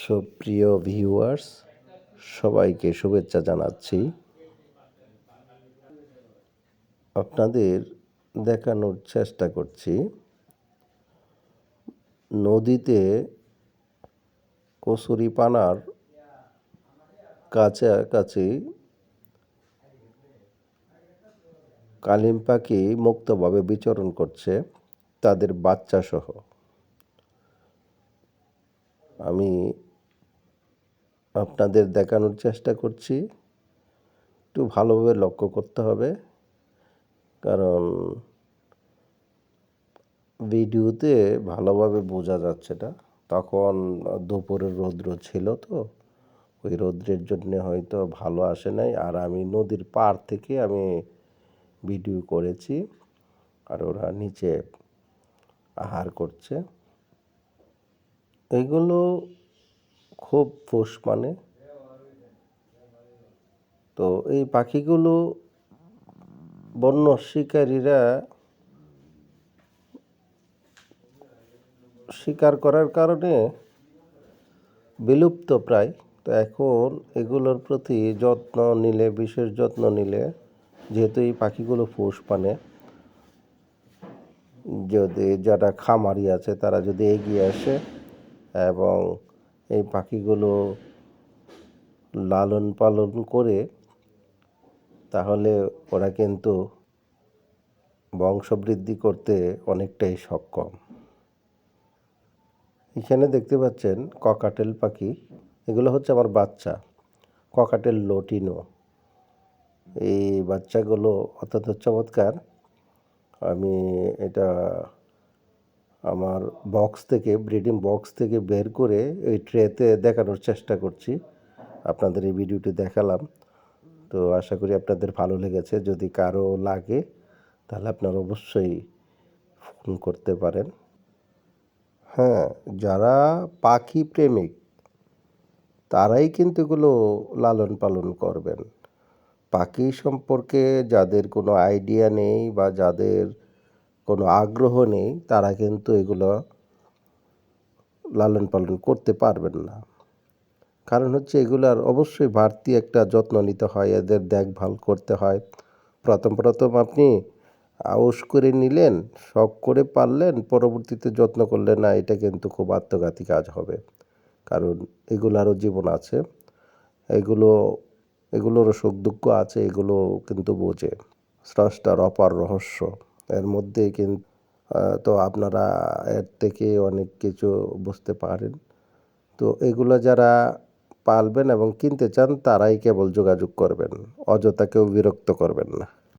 সুপ্রিয় ভিউয়ার্স, সবাইকে শুভেচ্ছা জানাচ্ছি। আপনাদের দেখানোর চেষ্টা করছি নদীতে কচুরিপানার কাছাকাছি কালিম পাখি মুক্তভাবে বিচরণ করছে তাদের বাচ্চা সহ। আমি আপনাদের দেখানোর চেষ্টা করছি, একটু ভালোভাবে লক্ষ্য করতে হবে, কারণ ভিডিওতে ভালোভাবে বোঝা যাচ্ছে না। তখন দুপুরের রৌদ্র ছিল, তো ওই রৌদ্রের জন্যে হয়তো ভালো আসে নাই। আর আমি নদীর পাড় থেকে আমি ভিডিও করেছি, আর ওরা নিচে আহার করছে। এগুলো খুব পোষ মানে। তো এই পাখিগুলো বন্য শিকারীরা শিকার করার কারণে বিলুপ্ত প্রায়। তো এখন এগুলোর প্রতি যত্ন নিলে, বিশেষ যত্ন নিলে, যেহেতু এই পাখিগুলো পোষ মানে, যদি যারা খামারি আছে তারা যদি এগিয়ে আসে এবং এই পাখিগুলো লালন পালন করে, তাহলে ওরা কিন্তু বংশবৃদ্ধি করতে অনেকটাই সক্ষম। এখানে দেখতে পাচ্ছেন ককাটেল পাখি, এগুলো হচ্ছে আমার বাচ্চা, ককাটেল লটিনো। এই বাচ্চাগুলো অত্যন্ত চমৎকার। আমি এটা আমার বক্স থেকে, ব্রিডিং বক্স থেকে বের করে এই ট্রেতে দেখানোর চেষ্টা করছি। আপনাদের এই ভিডিওটি দেখালাম, তো আশা করি আপনাদের ভালো লেগেছে। যদি কারো লাগে তাহলে আপনারা অবশ্যই ফোন করতে পারেন। হ্যাঁ, যারা পাখি প্রেমিক তারাই কিন্তু এগুলো লালন পালন করবেন। পাখি সম্পর্কে যাদের কোনো আইডিয়া নেই বা যাদের কোনো আগ্রহ নেই, তারা কিন্তু এগুলো লালন পালন করতে পারবেন না। কারণ হচ্ছে এগুলার অবশ্যই বাড়তি একটা যত্ন নিতে হয়, এদের দেখভাল করতে হয়। প্রথম আপনি আউশ করে নিলেন, শখ করে পাললেন, পরবর্তীতে যত্ন করলেন না, এটা কিন্তু খুব আত্মঘাতী কাজ হবে। কারণ এগুলারও জীবন আছে, এগুলো এগুলোরও সুখ দুঃখ আছে, এগুলো কিন্তু বোঝে। স্রষ্টার অপার রহস্য এর মধ্যে কিন্তু তো আপনারা এর থেকে অনেক কিছু বুঝতে পারেন। তো এগুলো যারা পালবেন এবং কিনতে চান তারাই কেবল যোগাযোগ করবেন, অযথা কেউ বিরক্ত করবেন না।